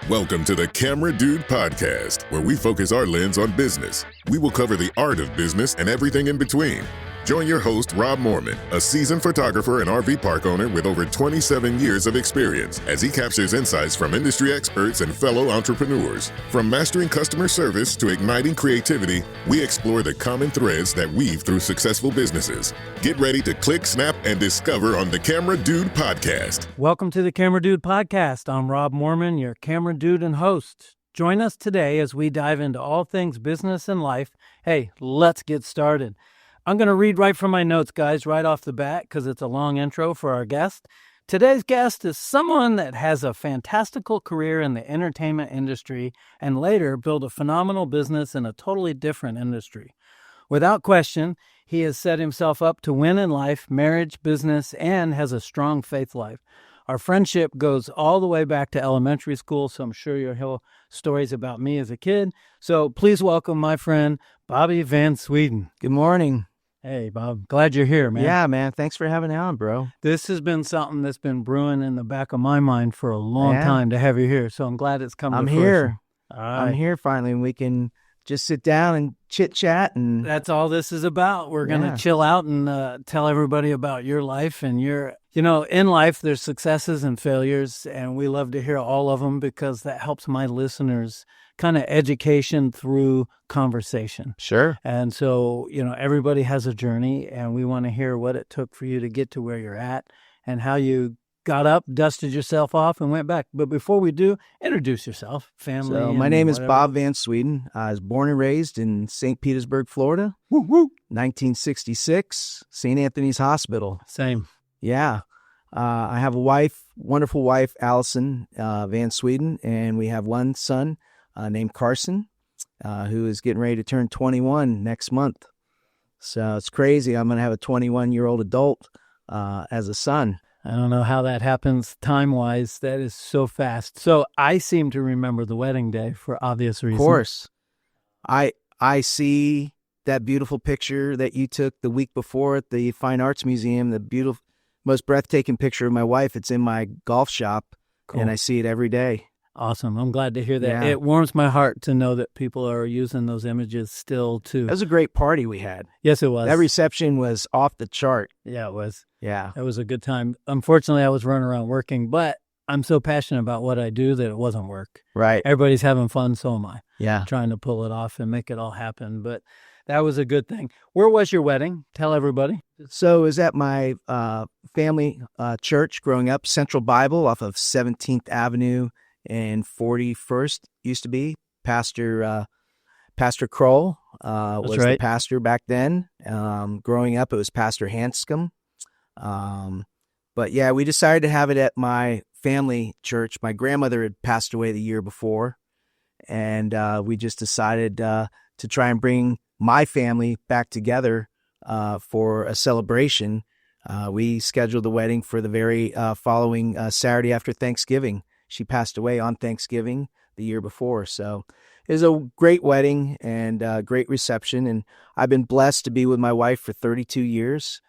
Welcome to the Camera Dude Podcast, where we focus our lens on business. We will cover the art of business and everything in between. Join your host, Rob Moorman, a seasoned photographer and RV park owner with over 27 years of experience, as he captures insights from industry experts and fellow entrepreneurs. From mastering customer service to igniting creativity, we explore the common threads that weave through successful businesses. Get ready to click, snap, and discover on the Camera Dude Podcast. Welcome to the Camera Dude Podcast. I'm Rob Moorman, your Camera Dude and host. Join us today as we dive into all things business and life. Hey, let's get started. I'm going to read right from my notes, guys, right off the bat, because it's a long intro for our guest. Today's guest is someone that has a fantastical career in the entertainment industry and later built a phenomenal business in a totally different industry. Without question, he has set himself up to win in life, marriage, business, and has a strong faith life. Our friendship goes all the way back to elementary school, so I'm sure you'll hear stories about me as a kid. So please welcome my friend, Bobby VanSweden. Good morning. Hey, Bob. Glad you're here, man. Yeah, man. Thanks for having me on, bro. This has been something that's been brewing in the back of my mind for a long time to have you here, so I'm glad it's come to fruition. Here. All right. I'm here finally, and we can just sit down and chit-chat. And that's all this is about. We're going to chill out and tell everybody about your life and in life, there's successes and failures, and we love to hear all of them because that helps my listeners kind of education through conversation. Sure. And so, everybody has a journey, and we want to hear what it took for you to get to where you're at and how you got up, dusted yourself off, and went back. But before we do, introduce yourself, family. So my name is Bob VanSweden. I was born and raised in St. Petersburg, Florida. Woo, woo. 1966, St. Anthony's Hospital. Same. Yeah. I have a wonderful wife, Allison VanSweden, and we have one son named Carson, who is getting ready to turn 21 next month. So it's crazy. I'm going to have a 21-year-old adult as a son. I don't know how that happens time-wise. That is so fast. So I seem to remember the wedding day for obvious reasons. Of course. I see that beautiful picture that you took the week before at the Fine Arts Museum, the beautiful, most breathtaking picture of my wife. It's in my golf shop, and I see it every day. Awesome. I'm glad to hear that. Yeah. It warms my heart to know that people are using those images still, too. That was a great party we had. Yes, it was. That reception was off the chart. Yeah, it was. Yeah. It was a good time. Unfortunately, I was running around working, but I'm so passionate about what I do that it wasn't work. Right. Everybody's having fun, so am I. Yeah. Trying to pull it off and make it all happen. But that was a good thing. Where was your wedding? Tell everybody. So it was at my family church growing up, Central Bible off of 17th Avenue and 41st used to be. Pastor Kroll was the pastor back then. Growing up, it was Pastor Hanscom. But yeah, we decided to have it at my family church. My grandmother had passed away the year before, and we just decided to try and bring my family back together for a celebration. We scheduled the wedding for the very following Saturday after Thanksgiving. She passed away on Thanksgiving the year before. So it was a great wedding and a great reception. And I've been blessed to be with my wife for 32 years,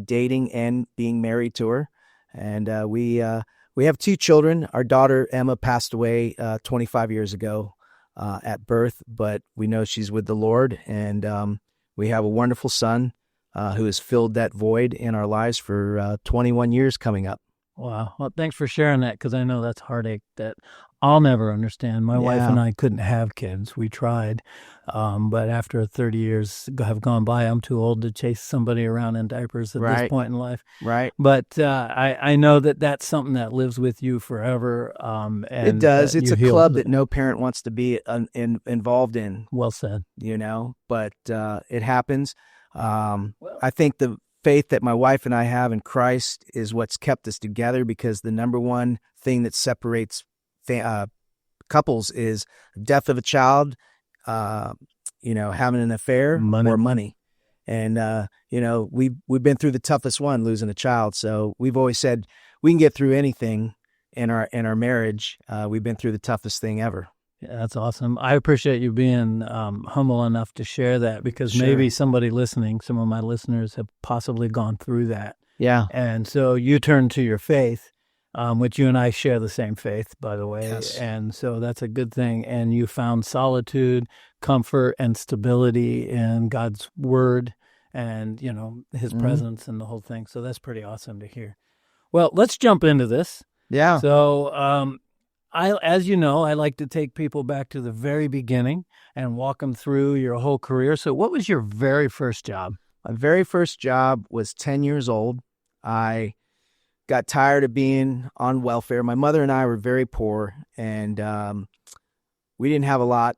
dating and being married to her. And we have two children. Our daughter, Emma, passed away 25 years ago at birth, but we know she's with the Lord. And we have a wonderful son who has filled that void in our lives for 21 years coming up. Wow. Well, thanks for sharing that, because I know that's heartache that I'll never understand. My wife and I couldn't have kids. We tried, but after 30 years have gone by, I'm too old to chase somebody around in diapers at this point in life. Right. But I know that that's something that lives with you forever. And it does. It's a club that no parent wants to be involved in. Well said. But it happens. I think the faith that my wife and I have in Christ is what's kept us together, because the number one thing that separates couples is death of a child, having an affair, or money. And, we've been through the toughest one, losing a child. So we've always said we can get through anything in our marriage. We've been through the toughest thing ever. Yeah, that's awesome. I appreciate you being humble enough to share that, because maybe somebody listening, some of my listeners have possibly gone through that. Yeah. And so you turn to your faith which you and I share the same faith, by the way. Yes. And so that's a good thing. And you found solitude, comfort, and stability in God's word and, his presence and the whole thing. So that's pretty awesome to hear. Well, let's jump into this. Yeah. So, as you know, I like to take people back to the very beginning and walk them through your whole career. So what was your very first job? My very first job was 10 years old. I got tired of being on welfare. My mother and I were very poor, and we didn't have a lot.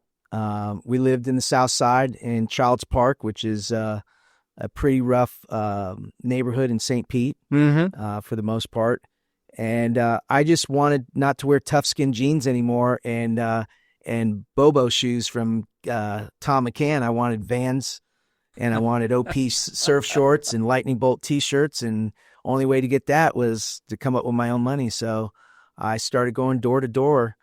We lived in the South Side in Childs Park, which is a pretty rough neighborhood in St. Pete for the most part. And I just wanted not to wear tough skin jeans anymore and Bobo shoes from Tom McCann. I wanted Vans, and I wanted OP surf shorts and Lightning Bolt T-shirts, and only way to get that was to come up with my own money. So I started going door to door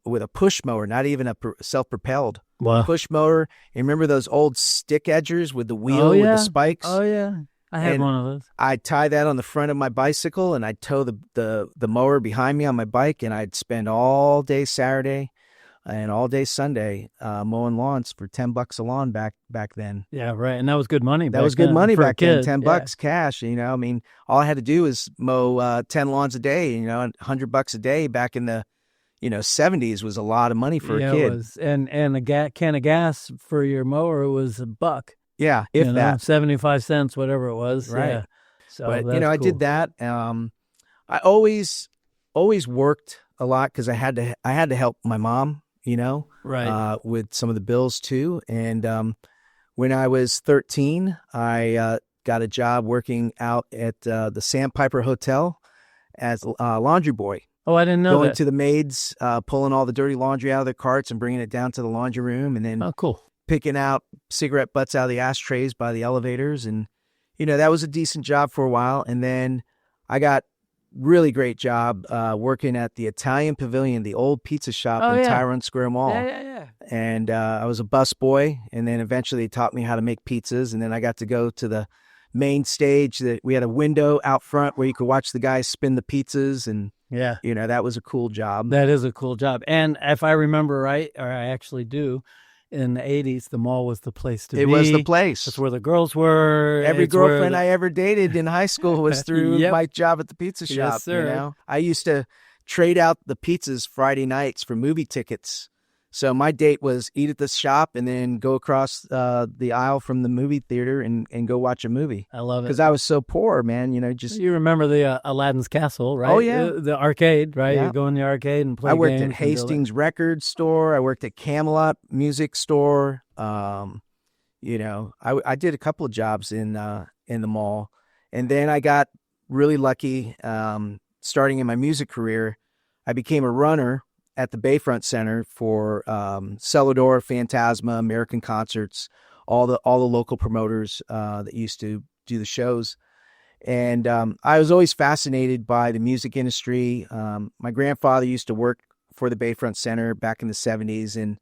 with a push mower, not even a self-propelled push mower. And remember those old stick edgers with the wheel with the spikes? Oh, yeah. I had one of those. I'd tie that on the front of my bicycle, and I'd tow the mower behind me on my bike, and I'd spend all day Saturday and all day Sunday mowing lawns for $10 a lawn back then. Yeah, right. And that was good money. That was good money back then. $10 cash. I mean, all I had to do was mow 10 lawns a day. And $100 a day back in the 70s was a lot of money for a kid. It was. And a can of gas for your mower was $1. Yeah, if that 75 cents, whatever it was. Right. Yeah. So but that's I cool. did that. I always worked a lot because I had to help my mom. Right. With some of the bills too. And when I was 13, I got a job working out at the Sandpiper Hotel as a laundry boy. Oh, I didn't know Going that. to the maids, pulling all the dirty laundry out of their carts and bringing it down to the laundry room, and then cool. picking out cigarette butts out of the ashtrays by the elevators. And, that was a decent job for a while. And then I got really great job working at the Italian Pavilion, the old pizza shop in Tyrone Square Mall. Yeah. And I was a bus boy, and then eventually they taught me how to make pizzas. And then I got to go to the main stage. That we had a window out front where you could watch the guys spin the pizzas, and that was a cool job. That is a cool job. And if I remember right, or I actually do, in the 80s, the mall was the place to be. It was the place. That's where the girls were. Every girlfriend I ever dated in high school was through my job at the pizza shop. Yes, sir. I used to trade out the pizzas Friday nights for movie tickets. So my date was eat at the shop and then go across the aisle from the movie theater and go watch a movie. I love it. Because I was so poor, man. You remember the Aladdin's Castle, right? Oh, yeah. The arcade, right? Yeah. You go in the arcade and play I worked games at Hastings Record Store. I worked at Camelot Music Store. I did a couple of jobs in the mall. And then I got really lucky starting in my music career. I became a runner at the Bayfront Center for Celador, Phantasma, American Concerts, all the local promoters that used to do the shows. And I was always fascinated by the music industry. My grandfather used to work for the Bayfront Center back in the 70s. And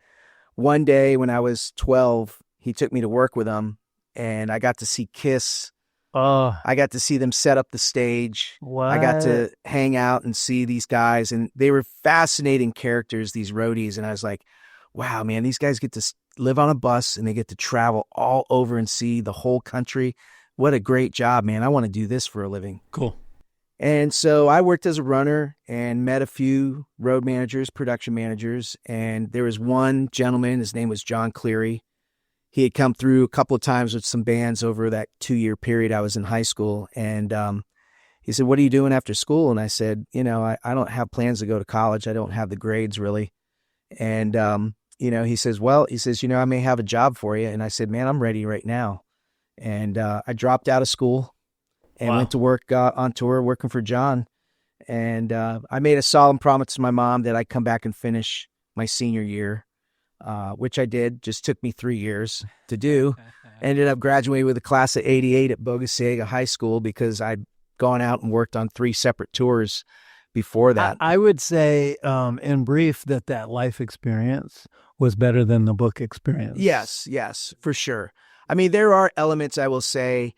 one day when I was 12, he took me to work with him, and I got to see Kiss. I got to see them set up the stage. What? I got to hang out and see these guys, and they were fascinating characters, these roadies. And I was like, wow, man, these guys get to live on a bus and they get to travel all over and see the whole country. What a great job, man. I want to do this for a living. Cool. And so I worked as a runner and met a few road managers, production managers. And there was one gentleman, his name was John Cleary. He had come through a couple of times with some bands over that 2-year period I was in high school. And he said, what are you doing after school? And I said, I don't have plans to go to college. I don't have the grades really. And, he says, I may have a job for you. And I said, man, I'm ready right now. And I dropped out of school and went to work on tour working for John. And I made a solemn promise to my mom that I'd come back and finish my senior year. Which I did. Just took me 3 years to do. Ended up graduating with a class of 88 at Bogaciga High School because I'd gone out and worked on 3 separate tours before that. I would say, in brief, that life experience was better than the book experience. Yes, for sure. I mean, there are elements I will say.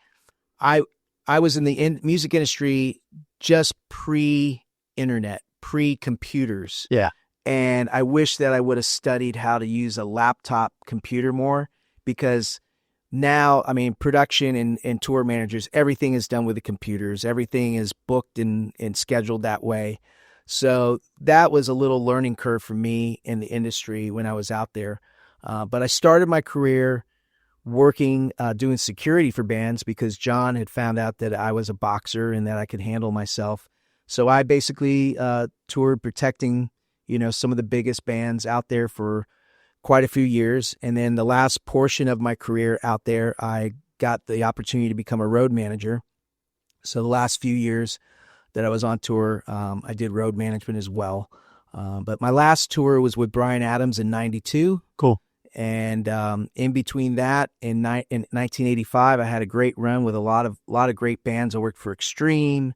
I was in the music industry just pre pre-internet, pre-computers. Yeah. And I wish that I would have studied how to use a laptop computer more, because now, I mean, production and tour managers, everything is done with the computers. Everything is booked and scheduled that way. So that was a little learning curve for me in the industry when I was out there. But I started my career working, doing security for bands, because John had found out that I was a boxer and that I could handle myself. So I basically toured protecting, some of the biggest bands out there for quite a few years. And then the last portion of my career out there, I got the opportunity to become a road manager. So the last few years that I was on tour, I did road management as well. But my last tour was with Bryan Adams in '92. Cool. And in between that, in 1985, I had a great run with a lot of great bands. I worked for Extreme,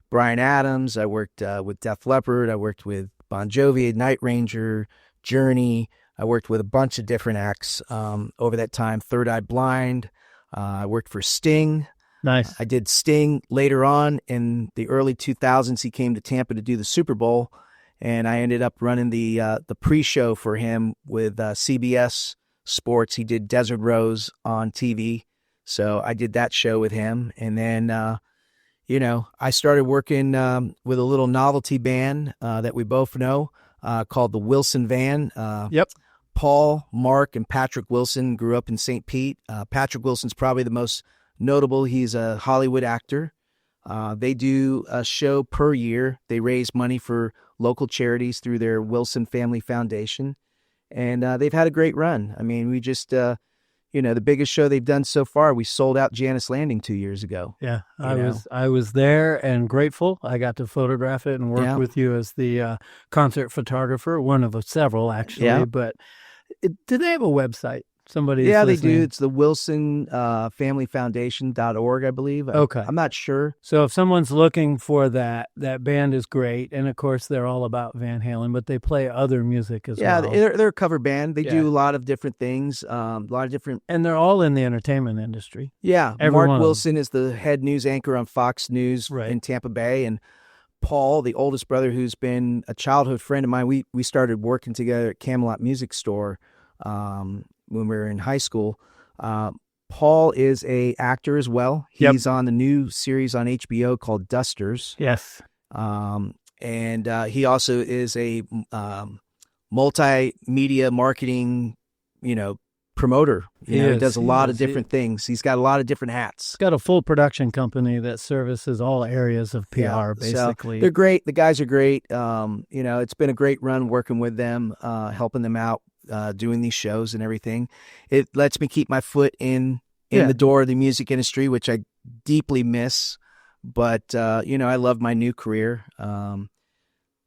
Bryan Adams. I worked with Def Leppard. I worked with Bon Jovi, Night Ranger, Journey. I worked with a bunch of different acts over that time. Third Eye Blind. I worked for Sting. Nice. I did Sting later on in the early 2000s. He came to Tampa to do the Super Bowl, and I ended up running the pre-show for him with CBS Sports. He did Desert Rose on TV, so I did that show with him. And then, I started working with a little novelty band that we both know called the Wilson Van. Yep. Paul, Mark, and Patrick Wilson grew up in St. Pete. Patrick Wilson's probably the most notable. He's a Hollywood actor. They do a show per year. They raise money for local charities through their Wilson Family Foundation. And they've had a great run. I mean, we just, the biggest show they've done so far, we sold out Janice Landing 2 years ago. Yeah, I was there and grateful. I got to photograph it and work with you as the concert photographer, one of several actually. Yeah. But do they have a website? Somebody? Yeah, they listening. do. It's the Wilson Family Foundation.org, I believe. Okay. I'm not sure. So if someone's looking for that band is great. And of course, they're all about Van Halen, but they play other music as well. Yeah, they're a cover band. They do a lot of different things, a lot of different. And they're all in the entertainment industry. Yeah. Everyone. Mark Wilson is the head news anchor on Fox News Right. in Tampa Bay. And Paul, the oldest brother, who's been a childhood friend of mine, we started working together at Camelot Music Store when we were in high school. Paul is a actor as well. He's on the new series on HBO called Dusters. Yes. And he also is a multimedia marketing, promoter. He does a lot of different things. He's got a lot of different hats. He's got a full production company that services all areas of PR, basically. So they're great. The guys are great. It's been a great run working with them, helping them out, doing these shows and everything. It lets me keep my foot in the door of the music industry, which I deeply miss. But, I love my new career.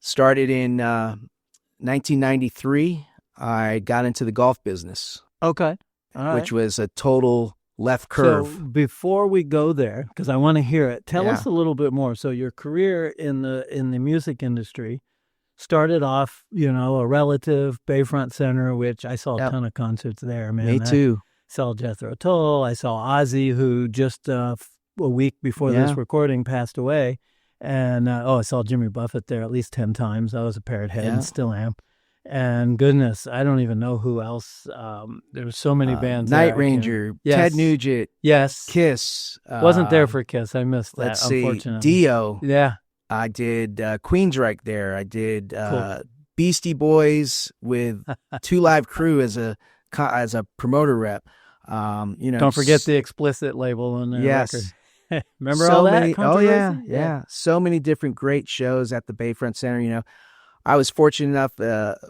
Started in 1993. I got into the golf business. Okay. All right. Which was a total left curve. So before we go there, because I want to hear it, tell us a little bit more. So your career in the music industry started off, a relative Bayfront Center, which I saw a ton of concerts there, man. Me too. I saw Jethro Tull. I saw Ozzy, who just a week before this recording passed away. And, I saw Jimmy Buffett there at least 10 times. I was a parrot head and still am. And goodness, I don't even know who else. There were so many bands. Night Ranger, Ted Nugent, Kiss. Wasn't there for Kiss. I missed that, let's see, unfortunately. Dio. Yeah. I did Queensryche there. I did Beastie Boys with Two Live Crew as a promoter rep. Don't forget the explicit label on their record. Remember so all that? Many, yeah. So many different great shows at the Bayfront Center. I was fortunate enough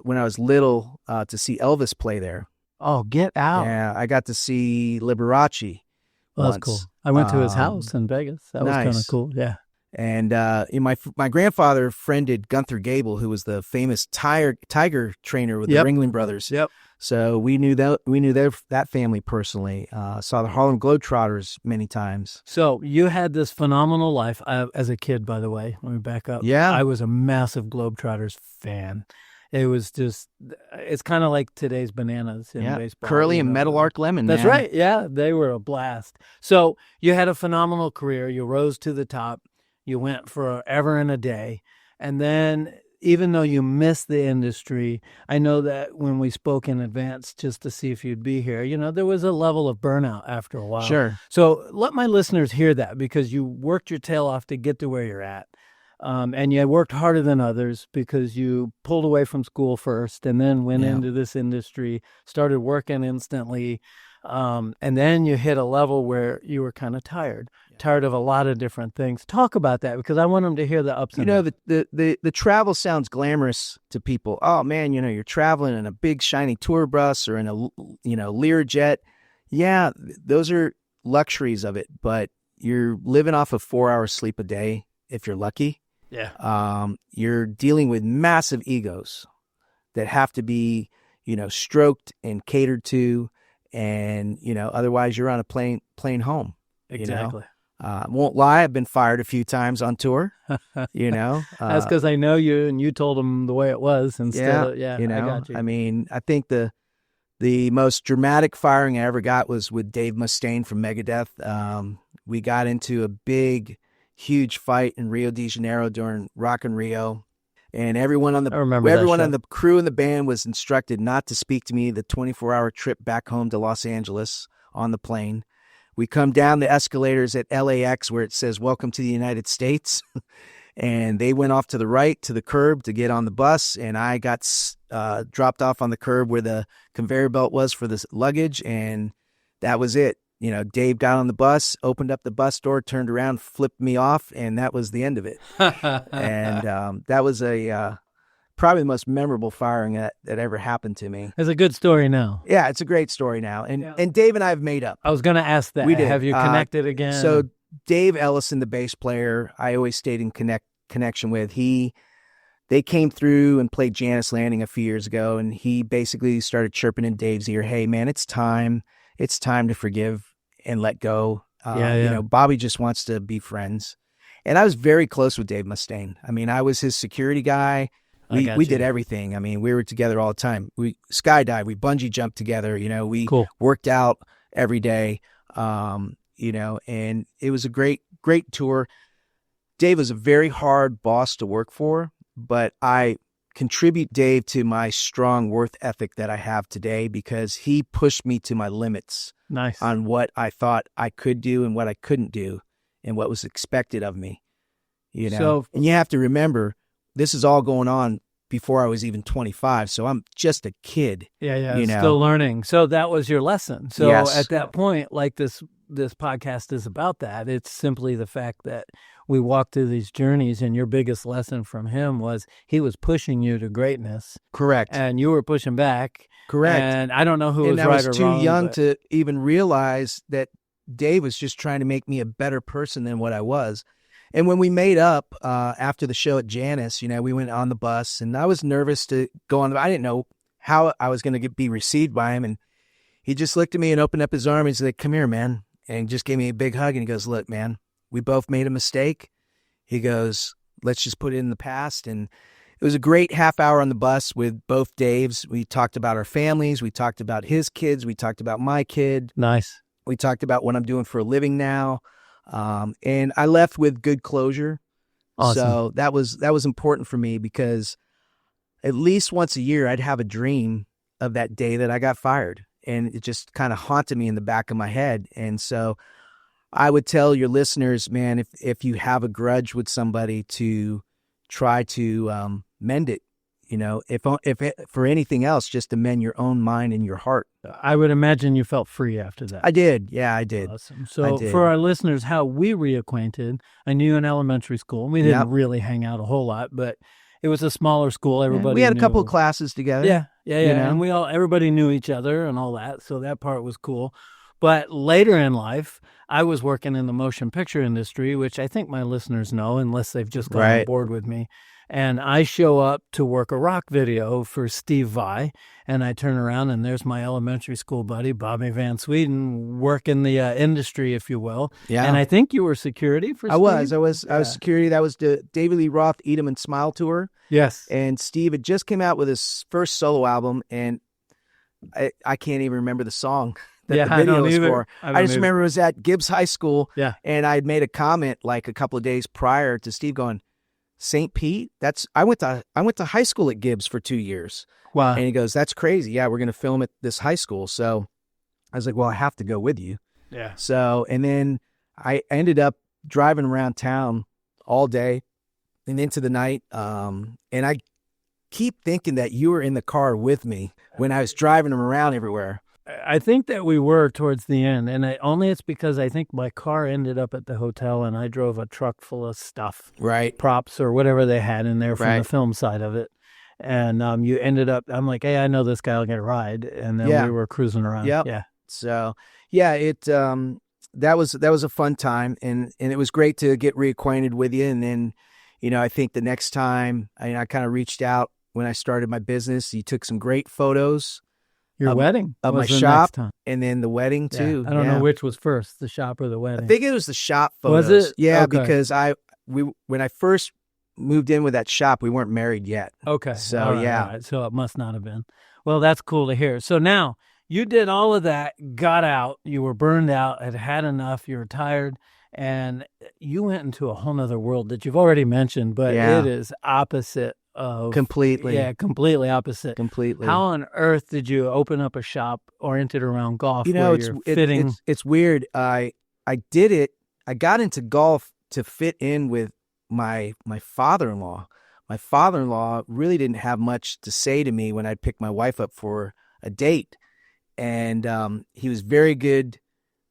when I was little to see Elvis play there. Oh, get out. Yeah, I got to see Liberace. Well, that's cool. I went to his house in Vegas. That was kind of cool. Yeah. And my grandfather friended Gunther Gable, who was the famous tiger trainer with the Ringling Brothers. Yep. So we knew that family personally. Saw the Harlem Globetrotters many times. So you had this phenomenal life as a kid, by the way. Let me back up. Yeah. I was a massive Globetrotters fan. It was just, it's kind of like today's Bananas in baseball. Curly and Metal Arc Lemon. That's man. right. Yeah, they were a blast. So you had a phenomenal career. You rose to the top. You went forever and a day. And then even though you missed the industry, I know that when we spoke in advance just to see if you'd be here, there was a level of burnout after a while. Sure. So let my listeners hear that, because you worked your tail off to get to where you're at. And you worked harder than others because you pulled away from school first and then went into this industry, started working instantly. And then you hit a level where you were kind of tired of a lot of different things. Talk about that, because I want them to hear the ups and downs. The travel sounds glamorous to people. Oh man, you're traveling in a big shiny tour bus or in a Learjet. Yeah, those are luxuries of it, but you're living off of 4 hours sleep a day if you're lucky. Yeah. You're dealing with massive egos that have to be, stroked and catered to, and otherwise you're on a plane home. Exactly. Won't lie, I've been fired a few times on tour. That's because I know you, and you told them the way it was instead. I got you. I mean, I think the most dramatic firing I ever got was with Dave Mustaine from Megadeth. We got into a big, huge fight in Rio de Janeiro during Rock in Rio. And everyone on the crew and the band was instructed not to speak to me the 24-hour trip back home to Los Angeles on the plane. We come down the escalators at LAX where it says, "Welcome to the United States." And they went off to the right to the curb to get on the bus. And I got dropped off on the curb where the conveyor belt was for the luggage. And that was it. Dave got on the bus, opened up the bus door, turned around, flipped me off, and that was the end of it. And that was probably the most memorable firing that ever happened to me. It's a good story now. Yeah, it's a great story now. And Dave and I have made up. I was going to ask that. We did. Have you connected again? So Dave Ellison, the bass player, I always stayed in connection with. They came through and played Janice Landing a few years ago, and he basically started chirping in Dave's ear, "Hey, man, it's time. It's time to forgive and let go." Bobby just wants to be friends. And I was very close with Dave Mustaine. I mean, I was his security guy. We did everything. I mean, we were together all the time. We skydived, we bungee jumped together, we worked out every day, and it was a great, great tour. Dave was a very hard boss to work for, but I contribute Dave to my strong work ethic that I have today, because he pushed me to my limits. Nice. On what I thought I could do and what I couldn't do and what was expected of me. And you have to remember, this is all going on before I was even 25. So I'm just a kid. Still learning. So that was your lesson. So yes. At that point, like this podcast is about that. It's simply the fact that we walked through these journeys, and your biggest lesson from him was he was pushing you to greatness. Correct. And you were pushing back. Correct. And I don't know who was right or wrong. And I was too young to even realize that Dave was just trying to make me a better person than what I was. And when we made up after the show at Janice, we went on the bus, and I was nervous to go on. I didn't know how I was going to be received by him. And he just looked at me and opened up his arm and said, "Come here, man." And just gave me a big hug. And he goes, "Look, man, we both made a mistake." He goes, "Let's just put it in the past." And it was a great half hour on the bus with both Daves. We talked about our families. We talked about his kids. We talked about my kid. Nice. We talked about what I'm doing for a living now. And I left with good closure. Awesome. So that was important for me, because at least once a year I'd have a dream of that day that I got fired. And it just kind of haunted me in the back of my head. And so I would tell your listeners, man, if you have a grudge with somebody, to try to mend it, if for anything else, just to mend your own mind and your heart. I would imagine you felt free after that. I did. Yeah, I did. Awesome. So for our listeners, how we reacquainted, I knew you in elementary school. We didn't really hang out a whole lot, but it was a smaller school. Everybody we had knew. a couple of classes together. Yeah. And everybody knew each other and all that. So that part was cool. But later in life, I was working in the motion picture industry, which I think my listeners know, unless they've just gone on board with me. And I show up to work a rock video for Steve Vai, and I turn around, and there's my elementary school buddy, Bobby VanSweden, working the industry, if you will. Yeah. And I think you were security for Steve? I was security. That was the David Lee Roth Eat 'em and Smile tour. Yes. And Steve had just came out with his first solo album, and I can't even remember the song that the video was for. I just remember it was at Gibbs High School, and I had made a comment like a couple of days prior to Steve going, St. Pete? I went to high school at Gibbs for 2 years. Wow. And he goes, that's crazy. Yeah, we're going to film at this high school. So I was like, well, I have to go with you. Yeah. So, and then I ended up driving around town all day and into the night. And I keep thinking that you were in the car with me when I was driving them around everywhere. I think that we were towards the end, and it's because I think my car ended up at the hotel, and I drove a truck full of stuff, Right. props or whatever they had in there from Right. the film side of it. And you ended up, I'm like, hey, I know this guy will get a ride, and then Yeah. we were cruising around. Yep. Yeah. So yeah, that was a fun time, and it was great to get reacquainted with you. And then, I think the next time I kind of reached out when I started my business. You took some great photos. Your wedding of was my the shop, next time. and then the wedding too. I don't know which was first, the shop or the wedding. I think it was the shop photos. Was it? Yeah, Okay. because when I first moved in with that shop, we weren't married yet. Okay. So, All right, yeah. all right. So it must not have been. Well, that's cool to hear. So now you did all of that, got out, you were burned out, had enough, you were tired, and you went into a whole nother world that you've already mentioned, but Yeah. it is opposite of Completely. Yeah, completely opposite. Completely. How on earth did you open up a shop oriented around golf? know, where it's you're fitting. it's weird. I did it. I got into golf to fit in with my father-in-law. My father-in-law really didn't have much to say to me when I'd pick my wife up for a date, and he was very good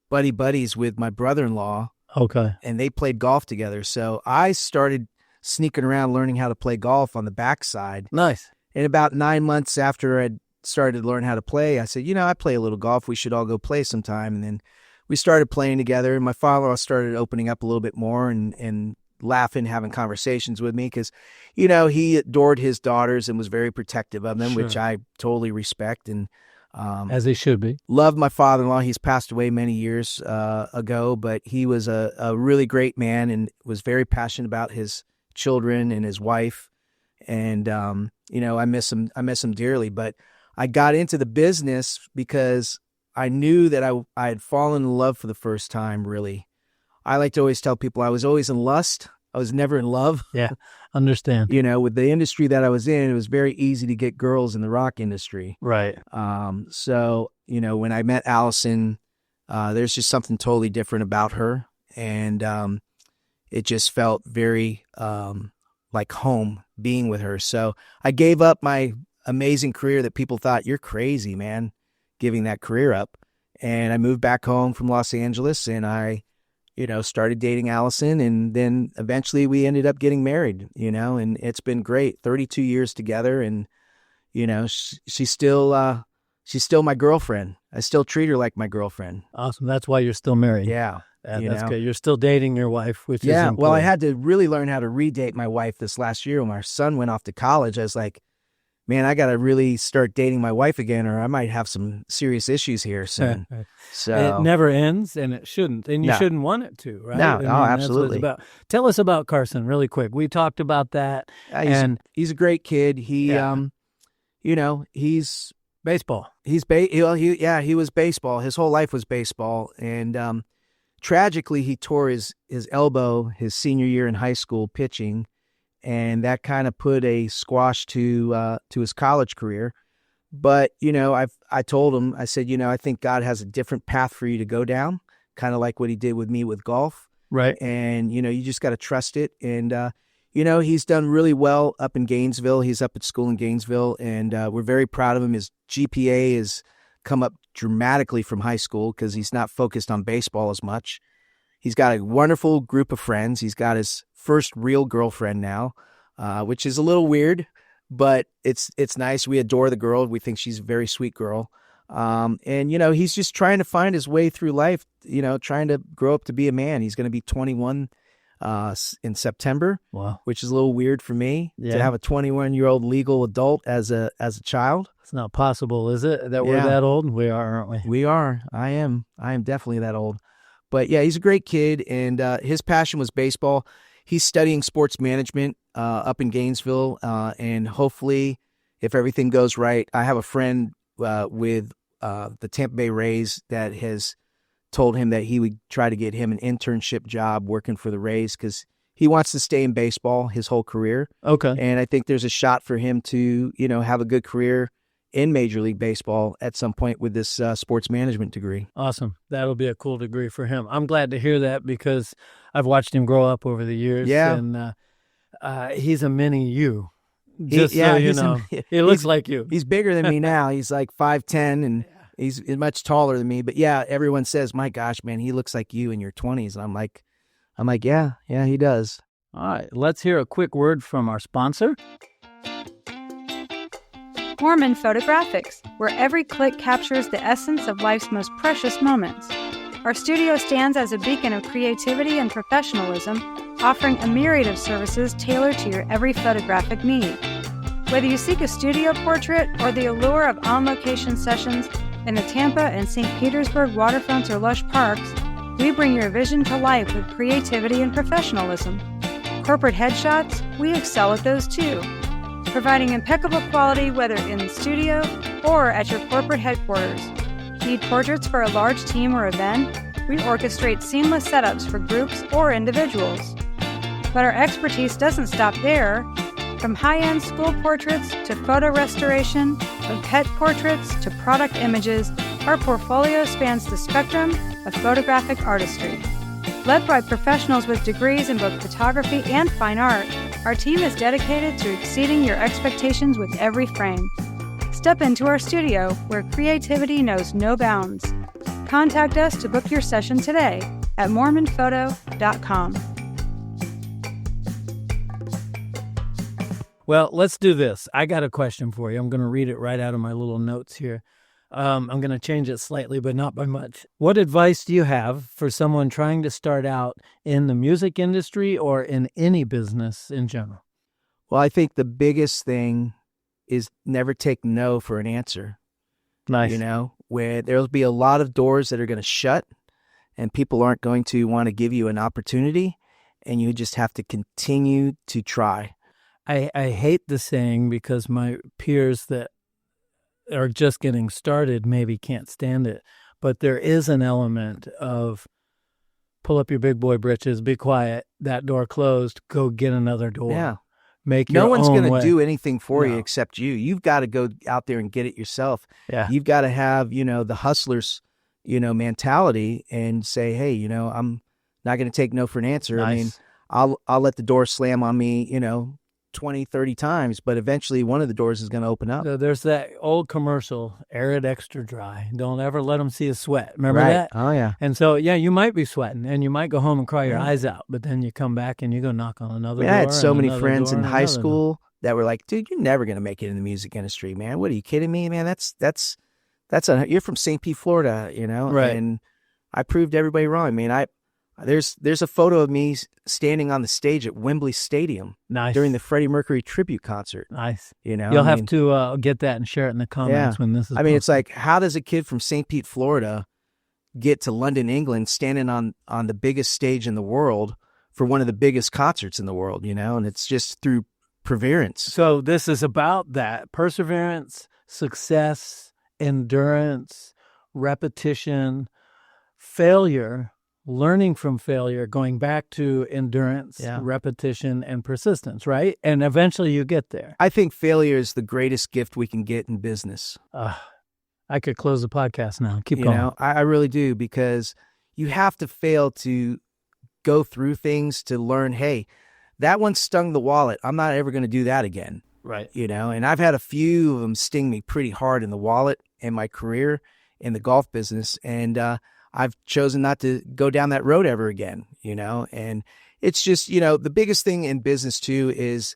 buddies with my brother-in-law, Okay. and they played golf together. So I started sneaking around learning how to play golf on the backside. Nice. And about 9 months after I'd started to learn how to play, I said, I play a little golf. We should all go play sometime. And then we started playing together, and my father-in-law started opening up a little bit more and laughing, having conversations with me because, he adored his daughters and was very protective of them, which Sure. I totally respect. And As he should be. loved my father-in-law. He's passed away many years ago, but he was a really great man and was very passionate about his children and his wife. And, I miss him dearly, but I got into the business because I knew that I had fallen in love for the first time, really. I like to always tell people I was always in lust. I was never in love. Yeah. Understand. With the industry that I was in, it was very easy to get girls in the rock industry. Right. So, when I met Allison, there's just something totally different about her. And, it just felt very, like home being with her. So I gave up my amazing career that people thought, you're crazy, man, giving that career up. And I moved back home from Los Angeles, and I, started dating Allison, and then eventually we ended up getting married, and it's been great. 32 years together, and, she's still my girlfriend. I still treat her like my girlfriend. Awesome. That's why you're still married. Yeah. That's good. You're still dating your wife, which is Yeah. Well, I important. had to really learn how to redate my wife this last year when our son went off to college. I was like, man, I got to really start dating my wife again, or I might have some serious issues here soon. So It never ends, and it shouldn't, and you No. shouldn't want it to, right? No, I mean, that's what it's absolutely. about. Tell us about Carson really quick. We talked about that, and he's a great kid. He, Yeah. he's baseball. he was baseball. His whole life was baseball, and tragically, he tore his elbow his senior year in high school pitching, and that kind of put a squash to his college career. But I told him, I said, I think God has a different path for you to go down, kind of like what He did with me with golf. Right. And you just got to trust it. And he's done really well up in Gainesville. He's up at school in Gainesville, and we're very proud of him. His GPA has come up dramatically from high school because he's not focused on baseball as much. He's got a wonderful group of friends. He's got his first real girlfriend now, which is a little weird, but it's nice. We adore the girl. We think she's a very sweet girl. And he's just trying to find his way through life, trying to grow up to be a man. He's going to be 21 in September. Wow. Which is a little weird for me Yeah. to have a 21-year-old legal adult as a child. It's not possible, is it, that we're Yeah. that old? We are, aren't we? We are. I am definitely that old. But yeah, he's a great kid, and his passion was baseball. He's studying sports management up in Gainesville, and hopefully, if everything goes right, I have a friend with the Tampa Bay Rays that has told him that he would try to get him an internship job working for the Rays because he wants to stay in baseball his whole career. Okay. And I think there's a shot for him to, have a good career in Major League Baseball at some point with this sports management degree. Awesome. That'll be a cool degree for him. I'm glad to hear that because I've watched him grow up over the years. Yeah. And he's a mini you. He looks like you. He's bigger than me now. He's like 5'10", and he's much taller than me. But yeah, everyone says, my gosh, man, he looks like you in your 20s. And I'm like, yeah, he does. All right, let's hear a quick word from our sponsor. Moorman Photographics, where every click captures the essence of life's most precious moments. Our studio stands as a beacon of creativity and professionalism, offering a myriad of services tailored to your every photographic need. Whether you seek a studio portrait or the allure of on-location sessions in the Tampa and St. Petersburg waterfronts or lush parks, we bring your vision to life with creativity and professionalism. Corporate headshots, we excel at those too, providing impeccable quality whether in the studio or at your corporate headquarters. Need portraits for a large team or event? We orchestrate seamless setups for groups or individuals. But our expertise doesn't stop there. From high-end school portraits to photo restoration, from pet portraits to product images, our portfolio spans the spectrum of photographic artistry. Led by professionals with degrees in both photography and fine art, our team is dedicated to exceeding your expectations with every frame. Step into our studio where creativity knows no bounds. Contact us to book your session today at moormanphoto.com. Well, let's do this. I got a question for you. I'm going to read it right out of my little notes here. I'm going to change it slightly, but not by much. What advice do you have for someone trying to start out in the music industry or in any business in general? Well, I think the biggest thing is never take no for an answer. Nice. Where there'll be a lot of doors that are going to shut and people aren't going to want to give you an opportunity, and you just have to continue to try. I hate the saying because my peers that are just getting started maybe can't stand it, but there is an element of pull up your big boy britches, be quiet, that door closed, go get another door. Yeah. Make your No one's own going way. to do anything for No. you except you. You've got to go out there and get it yourself. Yeah. You've got to have, the hustler's, mentality and say, hey, I'm not going to take no for an answer. Nice. I mean, I'll let the door slam on me, 20, 30 times, but eventually one of the doors is going to open up. So there's that old commercial, air it extra dry. Don't ever let them see a sweat. Remember Right. that? Oh, yeah. And so, yeah, you might be sweating and you might go home and cry your eyes out, but then you come back and you go knock on another door. I had so and many another friends door in and high another door. school that were like, dude, you're never going to make it in the music industry, man. What are you kidding me, man? You're from St. Pete, Florida, Right. And I proved everybody wrong. I mean, there's a photo of me standing on the stage at Wembley Stadium Nice. during the Freddie Mercury tribute concert. Nice. You'll have to get that and share it in the comments when this is it's posted. like, how does a kid from St. Pete, Florida get to London, England, standing on the biggest stage in the world for one of the biggest concerts in the world, and it's just through perseverance. So this is about that. Perseverance, success, endurance, repetition, failure, learning from failure, going back to endurance, repetition, and persistence, right? And eventually you get there. I think failure is the greatest gift we can get in business. I could close the podcast now. Keep going. I really do, because you have to fail to go through things to learn, hey, that one stung the wallet. I'm not ever going to do that again. Right. And I've had a few of them sting me pretty hard in the wallet in my career in the golf business. And I've chosen not to go down that road ever again, and it's just, the biggest thing in business too is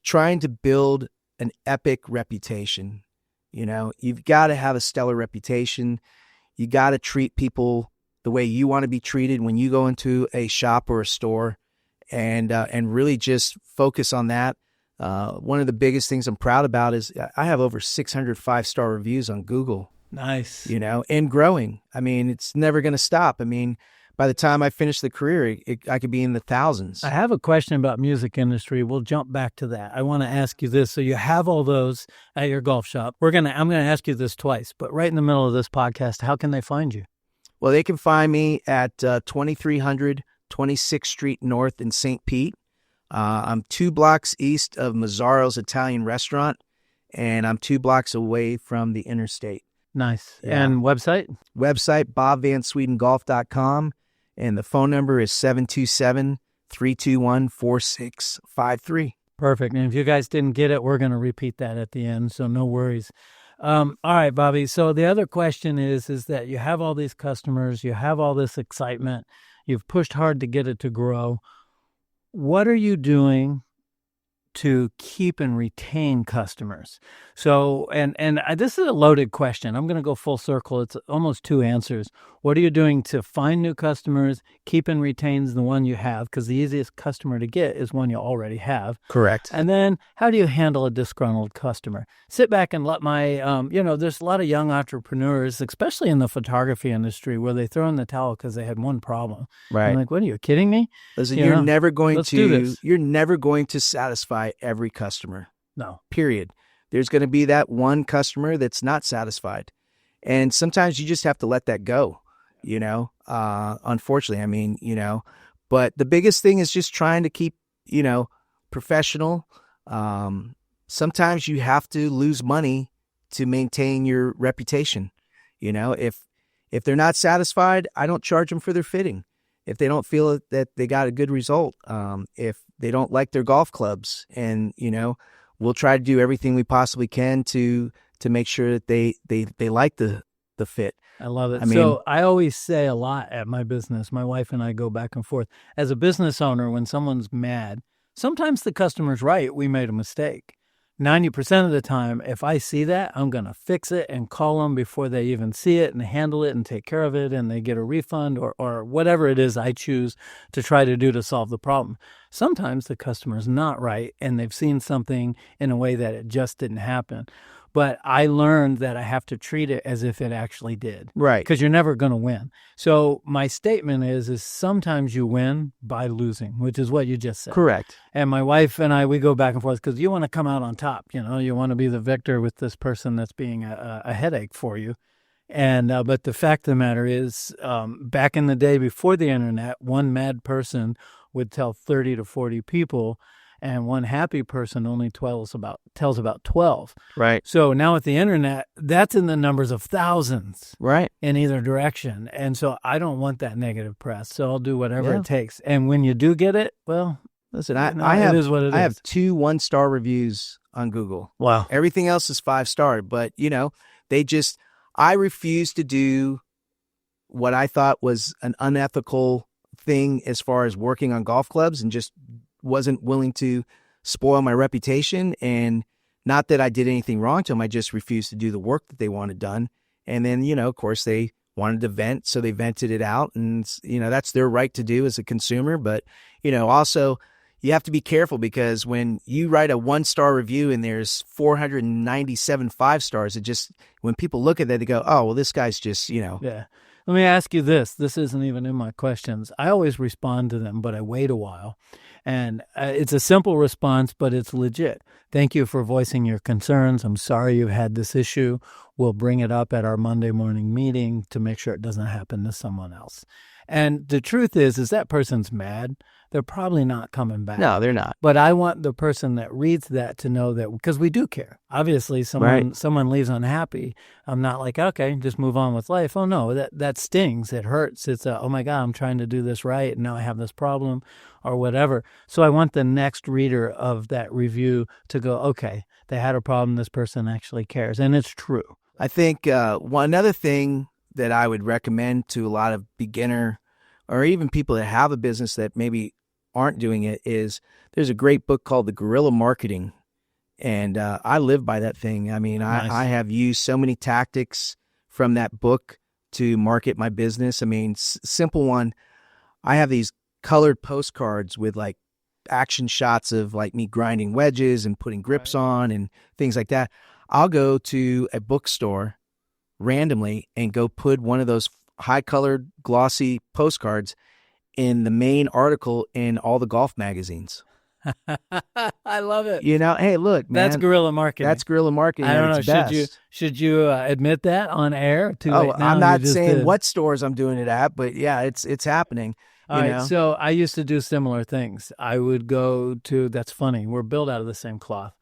trying to build an epic reputation. You've got to have a stellar reputation. You got to treat people the way you want to be treated when you go into a shop or a store, and really just focus on that. One of the biggest things I'm proud about is I have over 600 5-star reviews on Google. Nice. And growing. I mean, it's never going to stop. I mean, by the time I finish the career, I could be in the thousands. I have a question about music industry. We'll jump back to that. I want to ask you this. So you have all those at your golf shop. I'm going to ask you this twice, but right in the middle of this podcast, how can they find you? Well, they can find me at 2300 26th Street North in St. Pete. I'm 2 blocks east of Mazzaro's Italian restaurant, and I'm 2 blocks away from the interstate. Nice. Yeah. And website? Website, BobVanSwedenGolf.com, and the phone number is 727-321-4653. Perfect. And if you guys didn't get it, we're going to repeat that at the end, so no worries. All right, Bobby. So the other question is that you have all these customers, you have all this excitement, you've pushed hard to get it to grow. What are you doing to keep and retain customers? So, and this is a loaded question. I'm going to go full circle. It's almost 2 answers. What are you doing to find new customers, keep and retain the one you have? Because the easiest customer to get is one you already have. Correct. And then how do you handle a disgruntled customer? Sit back and let my, there's a lot of young entrepreneurs, especially in the photography industry, where they throw in the towel because they had one problem. Right. I'm like, what are you kidding me? Listen, You you're know, never going let's do this. you're never going to satisfy every customer. No. Period. There's going to be that one customer that's not satisfied. And sometimes you just have to let that go, unfortunately. But the biggest thing is just trying to keep, professional. Sometimes you have to lose money to maintain your reputation. If they're not satisfied, I don't charge them for their fitting. If they don't feel that they got a good result, if they don't like their golf clubs, and, we'll try to do everything we possibly can to make sure that they like the fit. I love it. I mean, so I always say a lot at my business. My wife and I go back and forth. As a business owner, when someone's mad, sometimes the customer's right. We made a mistake. 90% of the time, if I see that, I'm going to fix it and call them before they even see it and handle it and take care of it, and they get a refund or whatever it is I choose to try to do to solve the problem. Sometimes the customer's not right and they've seen something in a way that it just didn't happen. But I learned that I have to treat it as if it actually did. Right. Because you're never going to win. So my statement is sometimes you win by losing, which is what you just said. Correct. And my wife and I, we go back and forth because you want to come out on top. You want to be the victor with this person that's being a headache for you. And but the fact of the matter is, back in the day before the internet, one mad person would tell 30 to 40 people, and one happy person only tells about 12. Right. So now with the internet, that's in the numbers of thousands. Right. In either direction. And so I don't want that negative press. So I'll do whatever it takes. And when you do get it, well, listen, it is what it is. I have 2 1-star reviews on Google. Wow. Everything else is 5-star, but I refuse to do what I thought was an unethical thing as far as working on golf clubs, and just wasn't willing to spoil my reputation. And not that I did anything wrong to them, I just refused to do the work that they wanted done. And then, of course, they wanted to vent, so they vented it out, and that's their right to do as a consumer. But also you have to be careful, because when you write a 1-star review and there's 497 5-stars, when people look at that, they go, oh, well, this guy's just Yeah. Let me ask you this. This isn't even in my questions. I always respond to them, but I wait a while. And it's a simple response, but it's legit. Thank you for voicing your concerns. I'm sorry you've had this issue. We'll bring it up at our Monday morning meeting to make sure it doesn't happen to someone else. And the truth is that person's mad. They're probably not coming back. No, they're not. But I want the person that reads that to know that, because we do care. Obviously, someone leaves unhappy. I'm not like, okay, just move on with life. Oh, no, that stings. It hurts. It's oh, my God, I'm trying to do this right, and now I have this problem or whatever. So I want the next reader of that review to go, okay, they had a problem. This person actually cares. And it's true. I think one other thing that I would recommend to a lot of beginner or even people that have a business that maybe aren't doing it is there's a great book called The Guerrilla Marketing. And I live by that thing. I mean, nice. I have used so many tactics from that book to market my business. I mean, simple one. I have these colored postcards with like action shots of like me grinding wedges and putting grips on and things like that. I'll go to a bookstore randomly and go put one of those high-colored, glossy postcards in the main article in all the golf magazines. I love it. Hey, look, man. That's guerrilla marketing. That's guerrilla marketing. I don't know. Its best. Should you admit that on air? I'm not saying what stores I'm doing it at, but yeah, it's happening. All right, so I used to do similar things. I would go to, that's funny, we're built out of the same cloth.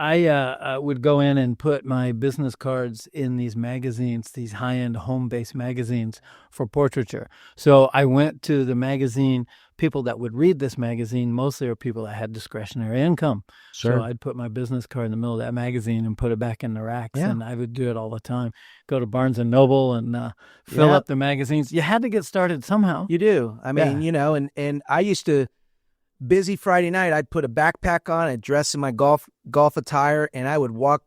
I would go in and put my business cards in these magazines, these high-end home-based magazines for portraiture. So I went to the magazine, people that would read this magazine mostly are people that had discretionary income. Sure. So I'd put my business card in the middle of that magazine and put it back in the racks, and I would do it all the time. Go to Barnes & Noble and fill up the magazines. You had to get started somehow. You do. I mean, and I used to, busy Friday night, I'd put a backpack on, I'd dress in my golf attire, and I would walk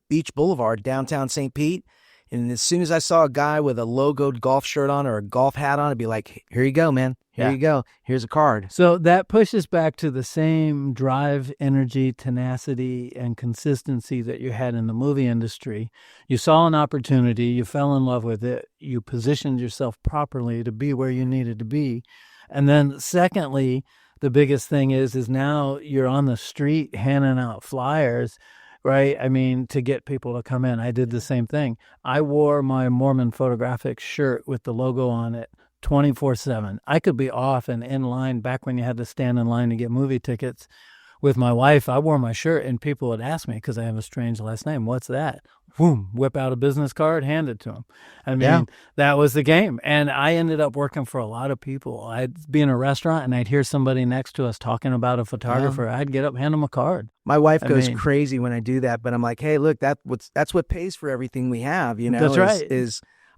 Beach Boulevard, downtown St. Pete. And as soon as I saw a guy with a logoed golf shirt on or a golf hat on, I'd be like, here you go, man. Here you go. Here's a card. So that pushes back to the same drive, energy, tenacity, and consistency that you had in the movie industry. You saw an opportunity, you fell in love with it, you positioned yourself properly to be where you needed to be. And then secondly, the biggest thing is now you're on the street handing out flyers, right? I mean, to get people to come in. I did the same thing. I wore my Moorman photographic shirt with the logo on it 24/7. I could be off and in line back when you had to stand in line to get movie tickets. With my wife, I wore my shirt and people would ask me, because I have a strange last name, what's that? Boom, whip out a business card, hand it to them. I mean, that was the game. And I ended up working for a lot of people. I'd be in a restaurant and I'd hear somebody next to us talking about a photographer. I'd get up, hand them a card. My wife goes crazy when I do that, but I'm like, hey, look, that's what pays for everything we have, That's right.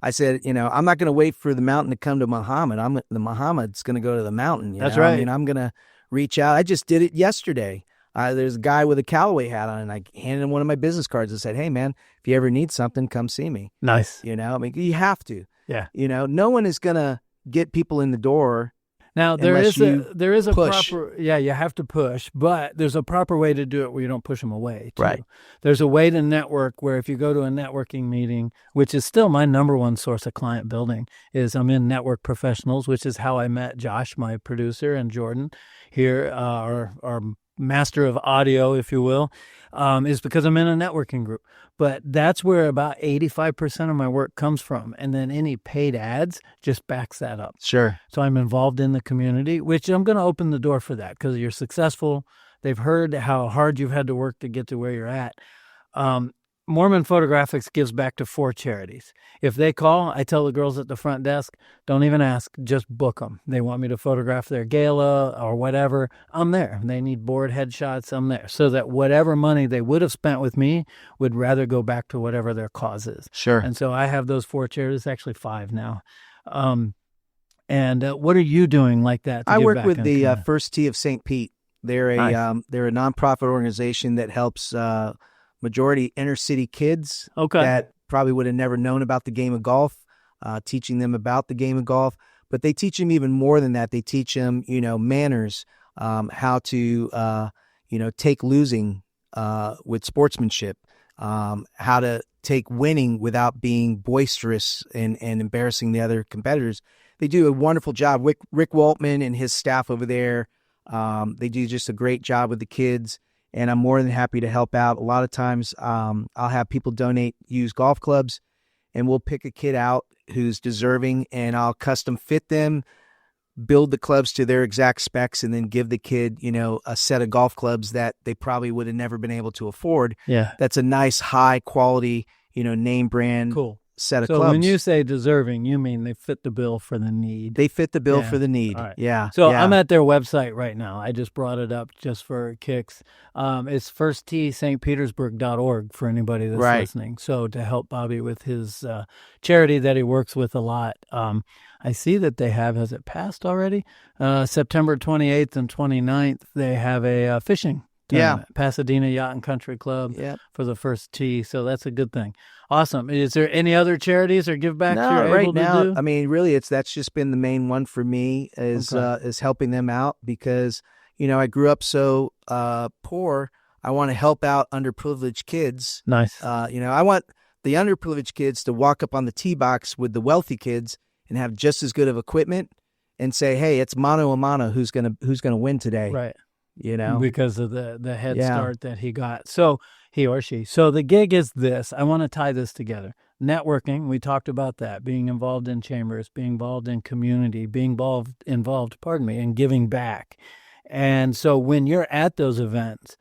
I said, I'm not going to wait for the mountain to come to Muhammad. The Muhammad's going to go to the mountain. That's right. I mean, I'm going to reach out. I just did it yesterday. There's a guy with a Callaway hat on, and I handed him one of my business cards and said, hey, man, if you ever need something, come see me. Nice. I mean, you have to. Yeah. No one is going to get people in the door. Now, there is a push. proper, you have to push, but there's a proper way to do it where you don't push them away, too. Right. There's a way to network where if you go to a networking meeting, which is still my number one source of client building, is I'm in Network Professionals, which is how I met Josh, my producer, and Jordan here, our master of audio, if you will, is because I'm in a networking group. But that's where about 85% of my work comes from. And then any paid ads just backs that up. Sure. So I'm involved in the community, which I'm going to open the door for that because you're successful. They've heard how hard you've had to work to get to where you're at. Moorman Photographics gives back to 4 charities. If they call, I tell the girls at the front desk, don't even ask, just book them. They want me to photograph their gala or whatever, I'm there. They need board headshots, I'm there. So that whatever money they would have spent with me would rather go back to whatever their cause is. Sure. And so I have those 4 charities, actually 5 now. And what are you doing like that? I work with the First Tee of St. Pete. They're a nonprofit organization that helps majority inner city kids that probably would have never known about the game of golf, teaching them about the game of golf. But they teach them even more than that. They teach them, manners, how to, take losing with sportsmanship, how to take winning without being boisterous and embarrassing the other competitors. They do a wonderful job. Rick Waltman and his staff over there, they do just a great job with the kids. And I'm more than happy to help out. A lot of times I'll have people donate used golf clubs, and we'll pick a kid out who's deserving, and I'll custom fit them, build the clubs to their exact specs, and then give the kid, a set of golf clubs that they probably would have never been able to afford. Yeah. That's a nice, high quality, name brand set of clubs. So when you say deserving, you mean they fit the bill for the need. They fit the bill for the need. Right. Yeah. So I'm at their website right now. I just brought it up just for kicks. It's firstteestpetersburg.org for anybody that's listening. So to help Bobby with his charity that he works with a lot. I see that they have, has it passed already? September 28th and 29th, they have a fishing tournament. Pasadena Yacht and Country Club for the First Tee. So that's a good thing. Awesome. Is there any other charities or give back you're able to do? I mean, really, that's just been the main one for me is helping them out because, I grew up so poor. I want to help out underprivileged kids. Nice. I want the underprivileged kids to walk up on the tee box with the wealthy kids and have just as good of equipment and say, hey, it's mano a mano who's gonna win today. Right. Because of the head start that he got. So he or she. So the gig is this. I want to tie this together. networking, we talked about that, being involved in chambers, being involved in community, being involved, in giving back. And so when you're at those events,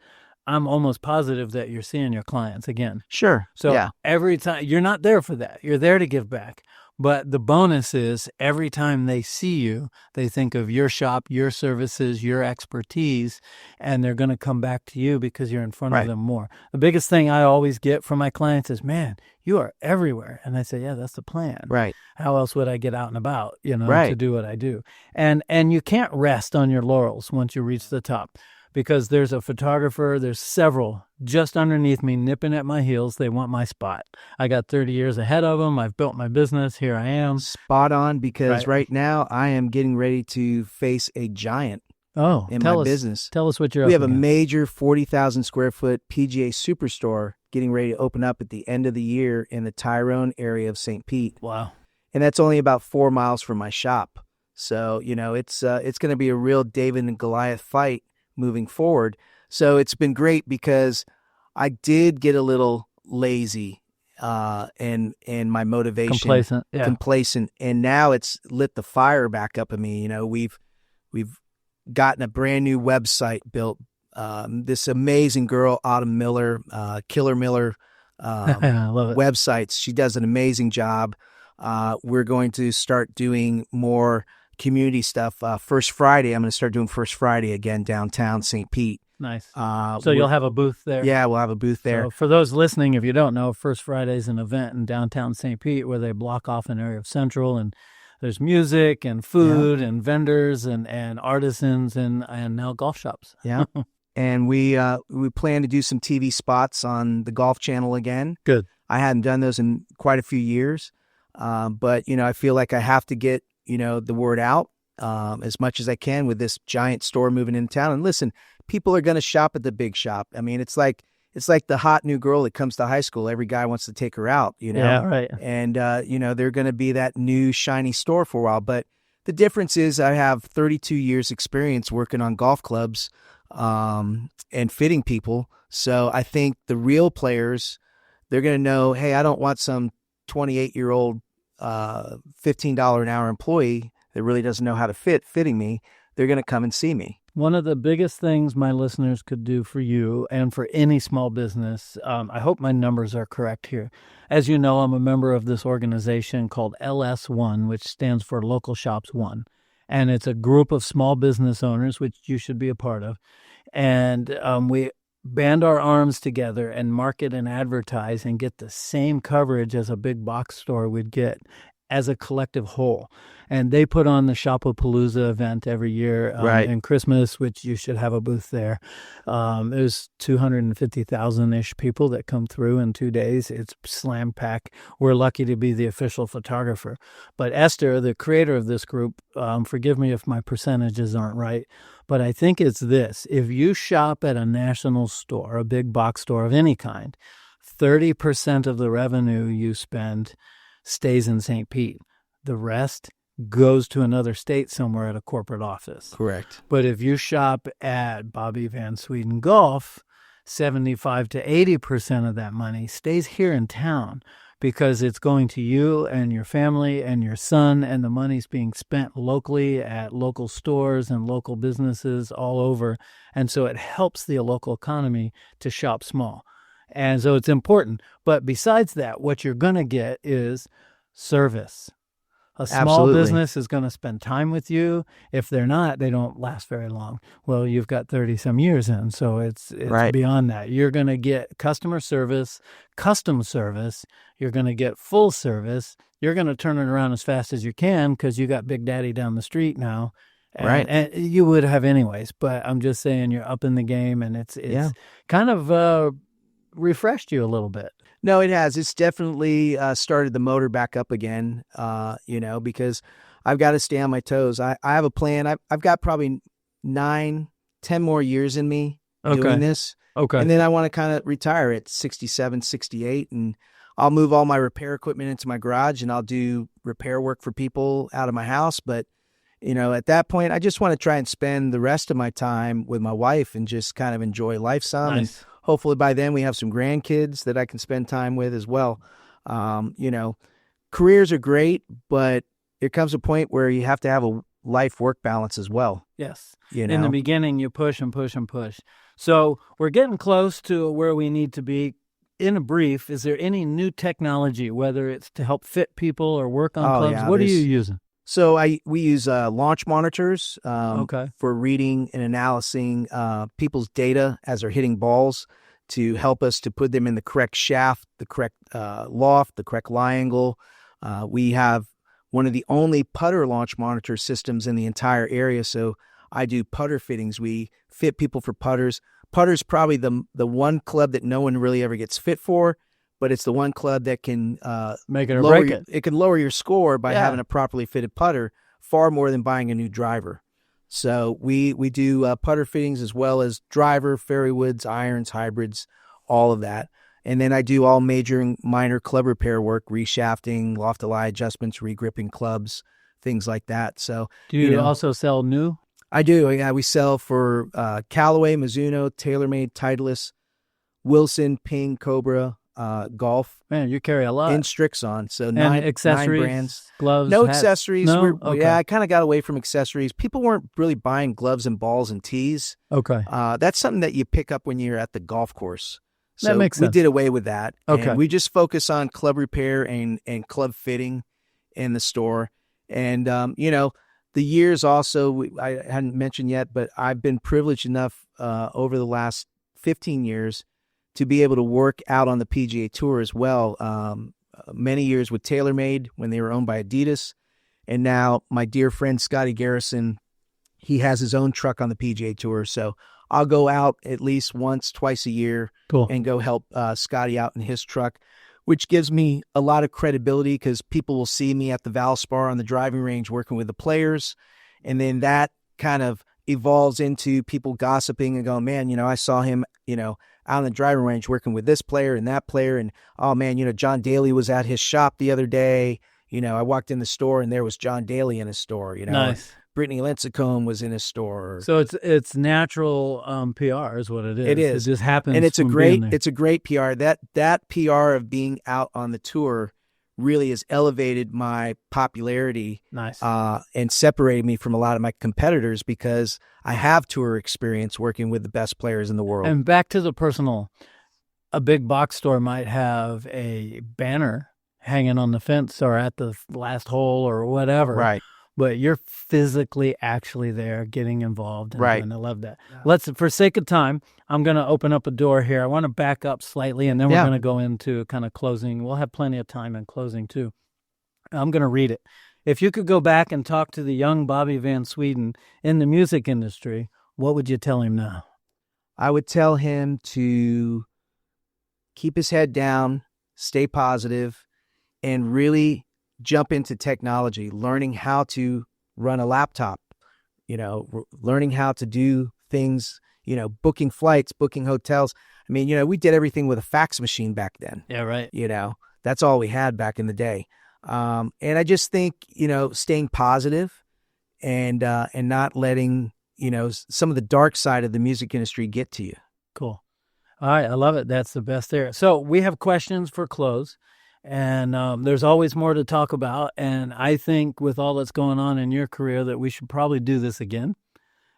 I'm almost positive that you're seeing your clients again. Sure. So yeah. every time, you're not there for that. You're there to give back. But the bonus is every time they see you, they think of your shop, your services, your expertise, and they're going to come back to you because you're in front of them more. The biggest thing I always get from my clients is, man, you are everywhere. And I say, yeah, that's the plan. Right. How else would I get out and about, Right. to do what I do? And you can't rest on your laurels once you reach the top. Because there's a photographer, there's several just underneath me nipping at my heels. They want my spot. I got 30 years ahead of them. I've built my business. Here I am. Spot on, because right now I am getting ready to face a giant in my business. Tell us what you're We up have a against. major 40,000 square foot PGA Superstore getting ready to open up at the end of the year in the Tyrone area of St. Pete. Wow. And that's only about 4 miles from my shop. So, it's going to be a real David and Goliath fight moving forward. So it's been great because I did get a little lazy and my motivation complacent, and now it's lit the fire back up in me. We've gotten a brand new website built. This amazing girl, Autumn Miller, Killer Miller I love it. websites. She does an amazing job. We're going to start doing more community stuff. First Friday, I'm going to start doing First Friday again downtown St. Pete. Nice. So you'll have a booth there? Yeah, we'll have a booth there. So for those listening, if you don't know, First Friday is an event in downtown St. Pete where they block off an area of Central, and there's music and food and vendors and artisans and now golf shops. Yeah. And we plan to do some TV spots on the Golf Channel again. Good. I hadn't done those in quite a few years, but I feel like I have to get the word out as much as I can with this giant store moving into town. And listen, people are going to shop at the big shop. I mean, it's like the hot new girl that comes to high school. Every guy wants to take her out, Yeah, right. And, they're going to be that new shiny store for a while. But the difference is I have 32 years experience working on golf clubs and fitting people. So I think the real players, they're going to know, hey, I don't want some 28-year-old $15 an hour employee that really doesn't know how to fitting me. They're going to come and see me. One of the biggest things my listeners could do for you and for any small business, I hope my numbers are correct here. As you know, I'm a member of this organization called LS1, which stands for Local Shops One. And it's a group of small business owners, which you should be a part of. And we band our arms together and market and advertise and get the same coverage as a big box store would get as a collective whole. And they put on the Shopapalooza event every year in Christmas, which you should have a booth there. There's 250,000-ish people that come through in 2 days. It's slam pack. We're lucky to be the official photographer. But Esther, the creator of this group, forgive me if my percentages aren't right, but I think it's this. If you shop at a national store, a big box store of any kind, 30% of the revenue you spend stays in St. Pete. The rest goes to another state somewhere at a corporate office. Correct. But if you shop at Bobby VanSweden Golf, 75 to 80% of that money stays here in town because it's going to you and your family and your son, and the money's being spent locally at local stores and local businesses all over. And so it helps the local economy to shop small. And so it's important. But besides that, what you're going to get is service. A small business is going to spend time with you. If they're not, they don't last very long. Well, you've got 30-some years in, so it's beyond that. You're going to get customer service, custom service. You're going to get full service. You're going to turn it around as fast as you can because you got Big Daddy down the street now. And you would have anyways, but I'm just saying you're up in the game, and it's kind of refreshed you a little bit. No, it has. It's definitely started the motor back up again, because I've got to stay on my toes. I have a plan. I've got probably 9-10 more years in me doing this. Okay. And then I want to kind of retire at 67, 68, and I'll move all my repair equipment into my garage, and I'll do repair work for people out of my house. But, at that point, I just want to try and spend the rest of my time with my wife and just kind of enjoy life some. Nice. And hopefully by then we have some grandkids that I can spend time with as well. You know, careers are great, but there comes a point where you have to have a life-work balance as well. Yes. You In the know, beginning, you push and push and push. So we're getting close to where we need to be. In a brief, is there any new technology, whether it's to help fit people or work on clubs? yeah, What are you using? So we use launch monitors Okay. for reading and analyzing people's data as they're hitting balls to help us to put them in the correct shaft, the correct loft, the correct lie angle. We have one of the only putter launch monitor systems in the entire area. So I do putter fittings. We fit people for putters. Putter's probably the one club that no one really ever gets fit for, but it's the one club that can make it or break it. It can lower your score by Yeah. having a properly fitted putter far more than buying a new driver. So we do putter fittings as well as driver, fairway woods, irons, hybrids, all of that. And then I do all major and minor club repair work, reshafting, loft to lie adjustments, regripping clubs, things like that. So Do you also sell new? I do. Yeah, we sell for Callaway, Mizuno, TaylorMade, Titleist, Wilson, Ping, Cobra, Golf, Man, you carry a lot. and Strixon. So And nine accessories, brands. gloves, No hats? accessories. No? Okay. Yeah, I kind of got away from accessories. People weren't really buying gloves and balls and tees. Okay. That's something that you pick up when you're at the golf course. So That makes we sense. did away with that. Okay. And we just focus on club repair and club fitting in the store. And, the years also, I hadn't mentioned yet, but I've been privileged enough over the last 15 years to be able to work out on the PGA Tour as well. Many years with TaylorMade when they were owned by Adidas. And now my dear friend Scotty Garrison, he has his own truck on the PGA Tour. So I'll go out at least once, twice a year Cool. and go help Scotty out in his truck, which gives me a lot of credibility because people will see me at the Valspar on the driving range working with the players. And then that kind of evolves into people gossiping and going, man, I saw him, out on the driving range working with this player and that player. And, oh, man, John Daly was at his shop the other day. I walked in the store and there was John Daly in his store. Nice. Brittany Lincecum was in his store. So it's natural PR is what it is. It is. It just happens. And it's a from great being there. PR. That PR of being out on the tour really has elevated my popularity. Nice. And separated me from a lot of my competitors because I have tour experience working with the best players in the world. And back to the personal, a big box store might have a banner hanging on the fence or at the last hole or whatever. Right. But you're physically actually there getting involved. Right. And I love that. For sake of time, I'm going to open up a door here. I want to back up slightly, and then we're Yeah. going to go into kind of closing. We'll have plenty of time in closing, too. I'm going to read it. If you could go back and talk to the young Bobby VanSweden in the music industry, what would you tell him now? I would tell him to keep his head down, stay positive, and really jump into technology, learning how to run a laptop, learning how to do things, booking flights, booking hotels. I mean, we did everything with a fax machine back then. Yeah, right. That's all we had back in the day. And I just think, staying positive and not letting, some of the dark side of the music industry get to you. Cool. All right. I love it. That's the best there. So we have questions for close. And there's always more to talk about. And I think with all that's going on in your career that we should probably do this again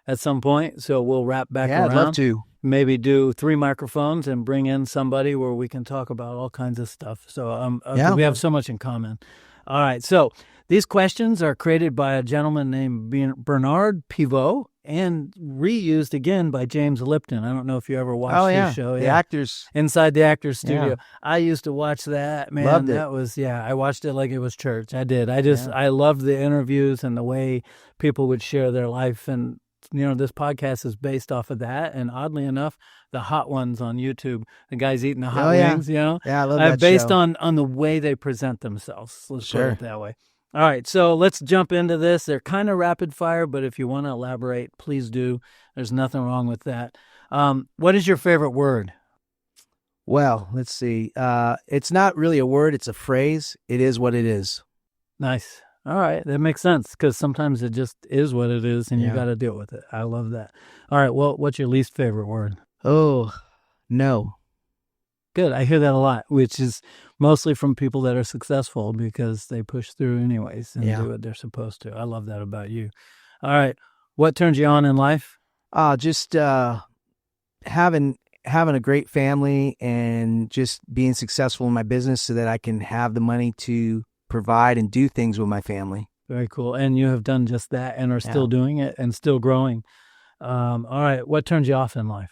at some point. So we'll wrap back around. I'd love to. Maybe do 3 microphones and bring in somebody where we can talk about all kinds of stuff. So we have so much in common. All right. So these questions are created by a gentleman named Bernard Pivot and reused again by James Lipton. I don't know if you ever watched his show. The actors. Inside the Actors Studio. Yeah. I used to watch that, man. Loved it. That was, I watched it like it was church. I did. I loved the interviews and the way people would share their life. And, this podcast is based off of that. And oddly enough, the hot ones on YouTube, the guys eating the hot wings, Yeah, I love that based show. on the way they present themselves. Let's put Sure. it that way. All right, so let's jump into this. They're kind of rapid fire, but if you want to elaborate, please do. There's nothing wrong with that. What is your favorite word? Well, let's see. It's not really a word. It's a phrase. It is what it is. Nice. All right, that makes sense because sometimes it just is what it is, and you Yeah. got to deal with it. I love that. All right, well, what's your least favorite word? Oh, no. Good. I hear that a lot, which is mostly from people that are successful because they push through anyways and do what they're supposed to. I love that about you. All right. What turns you on in life? Just having a great family and just being successful in my business so that I can have the money to provide and do things with my family. Very cool. And you have done just that and are still doing it and still growing. All right. What turns you off in life?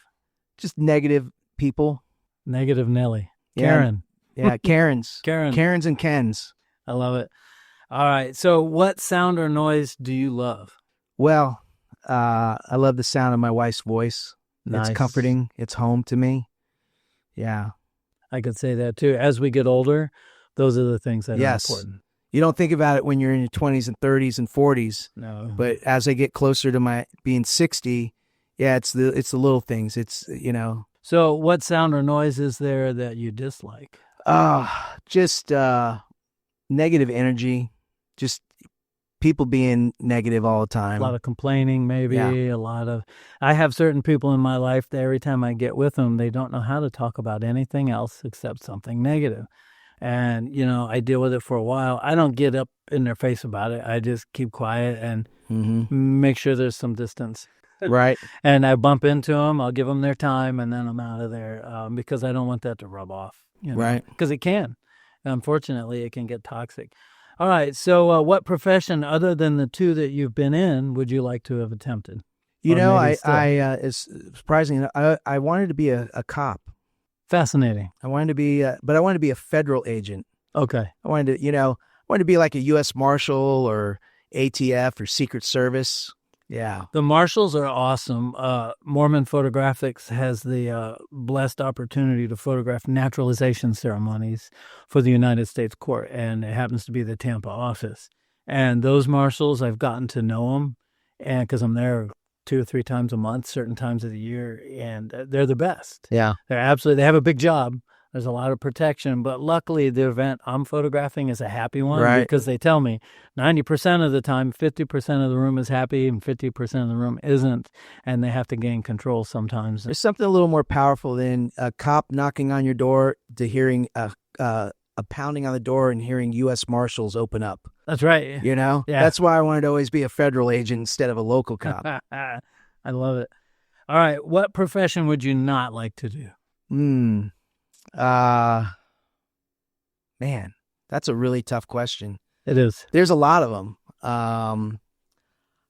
Just negative people. Negative Nelly. Karen. Yeah, Karens. Karen. Karens and Kens. I love it. All right. So what sound or noise do you love? Well, I love the sound of my wife's voice. Nice. It's comforting. It's home to me. Yeah. I could say that too. As we get older, those are the things that are important. You don't think about it when you're in your 20s and 30s and 40s. No. But as I get closer to my being 60, it's the little things. It's, So what sound or noise is there that you dislike? Just negative energy, just people being negative all the time. A lot of complaining, maybe. I have certain people in my life that every time I get with them, they don't know how to talk about anything else except something negative. And, I deal with it for a while. I don't get up in their face about it. I just keep quiet and make sure there's some distance. Right. And I bump into them, I'll give them their time, and then I'm out of there because I don't want that to rub off. Right. Because it can. Unfortunately, it can get toxic. All right. So what profession other than the two that you've been in would you like to have attempted? It's surprising. I wanted to be a cop. Fascinating. I wanted to be, but I wanted to be a federal agent. Okay. I wanted to be like a U.S. Marshal or ATF or Secret Service. Yeah. The Marshals are awesome. Moorman Photographics has the blessed opportunity to photograph naturalization ceremonies for the United States Court, and it happens to be the Tampa office. And those Marshals, I've gotten to know them, and because I'm there 2 or 3 times a month, certain times of the year, and they're the best. Yeah. They have a big job. There's a lot of protection, but luckily the event I'm photographing is a happy one because they tell me 90% of the time, 50% of the room is happy and 50% of the room isn't, and they have to gain control sometimes. There's something a little more powerful than a cop knocking on your door to hearing a pounding on the door and hearing U.S. Marshals open up. That's right. Yeah. That's why I wanted to always be a federal agent instead of a local cop. I love it. All right. What profession would you not like to do? Man, that's a really tough question. It is. There's a lot of them. I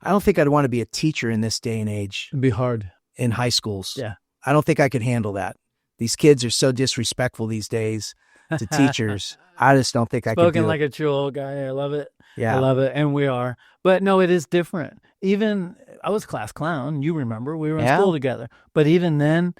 don't think I'd want to be a teacher in this day and age. It'd be hard. In high schools. Yeah. I don't think I could handle that. These kids are so disrespectful these days to teachers. I just don't think I could do it. Spoken like a true old guy. I love it. Yeah. I love it. And we are. But no, it is different. Even, I was class clown. You remember, we were in school together. But even then,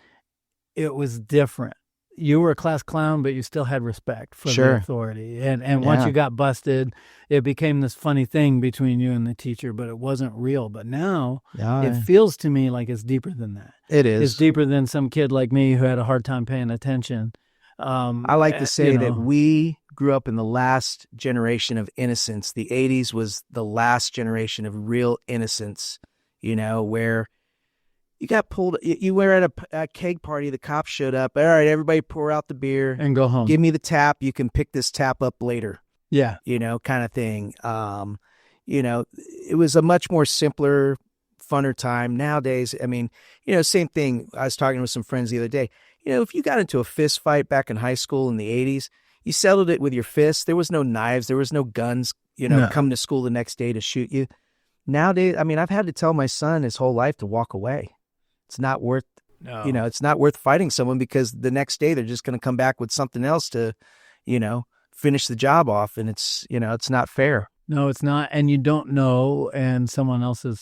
it was different. You were a class clown, but you still had respect for the authority. And once you got busted, it became this funny thing between you and the teacher, but it wasn't real. But now it feels to me like it's deeper than that. It is. It's deeper than some kid like me who had a hard time paying attention. I like to say that we grew up in the last generation of innocence. The 80s was the last generation of real innocence, where you got pulled. You were at a keg party. The cops showed up. All right, everybody pour out the beer. And go home. Give me the tap. You can pick this tap up later. Yeah. Kind of thing. It was a much more simpler, funner time. Nowadays, same thing. I was talking with some friends the other day. If you got into a fist fight back in high school in the 80s, you settled it with your fists. There was no knives. There was no guns, coming to school the next day to shoot you. Nowadays, I've had to tell my son his whole life to walk away. It's not worth, it's not worth fighting someone because the next day they're just going to come back with something else to, finish the job off. And it's not fair. No, it's not. And you don't know, and someone else in the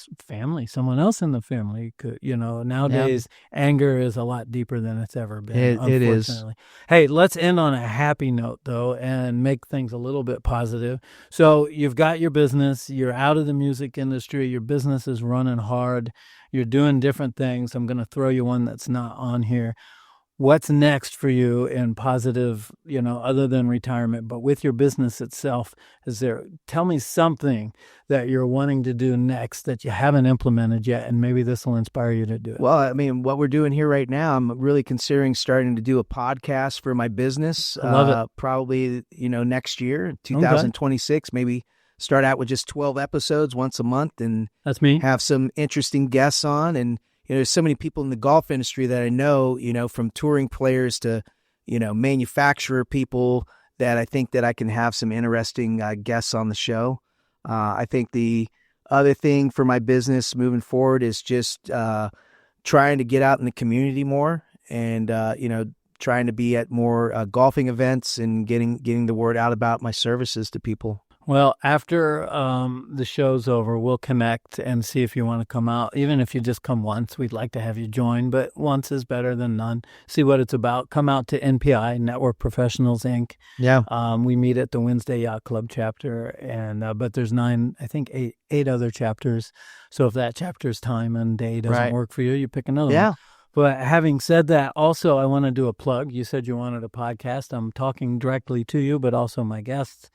family could, nowadays anger is a lot deeper than it's ever been. It is. Hey, let's end on a happy note though, and make things a little bit positive. So you've got your business, you're out of the music industry, your business is running hard, you're doing different things. I'm going to throw you one that's not on here. what's next for you in positive, other than retirement, but with your business itself? Tell me something that you're wanting to do next that you haven't implemented yet, and maybe this will inspire you to do it. Well, I mean, what we're doing here right now, I'm really considering starting to do a podcast for my business. Love it. Probably, next year, 2026, maybe start out with just 12 episodes once a month and that's me. Have some interesting guests on. And, there's so many people in the golf industry that I know, from touring players to, manufacturer people, that I think that I can have some interesting guests on the show. I think the other thing for my business moving forward is just trying to get out in the community more and, trying to be at more golfing events and getting the word out about my services to people. Well, after the show's over, we'll connect and see if you want to come out. Even if you just come once, we'd like to have you join, but once is better than none. See what it's about. Come out to NPI, Network Professionals, Inc. Yeah. We meet at the Wednesday Yacht Club chapter, and but there's eight other chapters. So if that chapter's time and day doesn't work for you, you pick another one. But having said that, also, I want to do a plug. You said you wanted a podcast. I'm talking directly to you, but also my guests.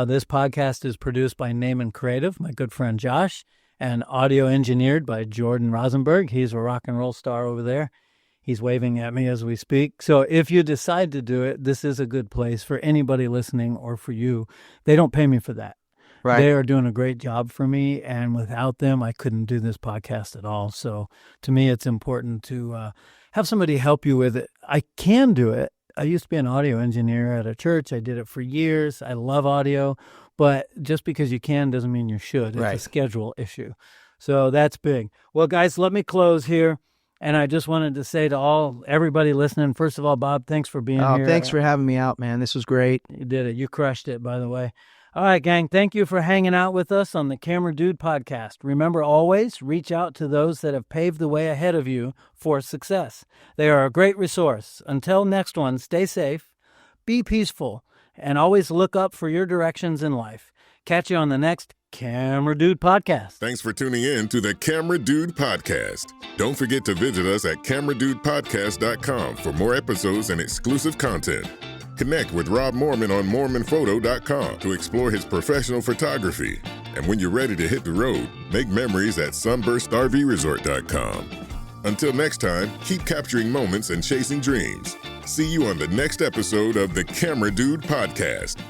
This podcast is produced by Naaman Creative, my good friend Josh, and audio engineered by Jordan Rosenberg. He's a rock and roll star over there. He's waving at me as we speak. So if you decide to do it, this is a good place for anybody listening or for you. They don't pay me for that. Right. They are doing a great job for me, and without them, I couldn't do this podcast at all. So to me, it's important to have somebody help you with it. I can do it. I used to be an audio engineer at a church. I did it for years. I love audio, but just because you can doesn't mean you should. It's a schedule issue. So that's big. Well, guys, let me close here. And I just wanted to say to everybody listening, first of all, Bob, thanks for being here. Thanks for having me out, man. This was great. You did it. You crushed it, by the way. All right, gang, thank you for hanging out with us on the Camera Dude podcast. Remember, always reach out to those that have paved the way ahead of you for success. They are a great resource. Until next one, stay safe, be peaceful, and always look up for your directions in life. Catch you on the next Camera Dude podcast. Thanks for tuning in to the Camera Dude podcast. Don't forget to visit us at cameradudepodcast.com for more episodes and exclusive content. Connect with Rob Moorman on moormanphoto.com to explore his professional photography. And when you're ready to hit the road, make memories at sunburstrvresort.com. Until next time, keep capturing moments and chasing dreams. See you on the next episode of the Camera Dude podcast.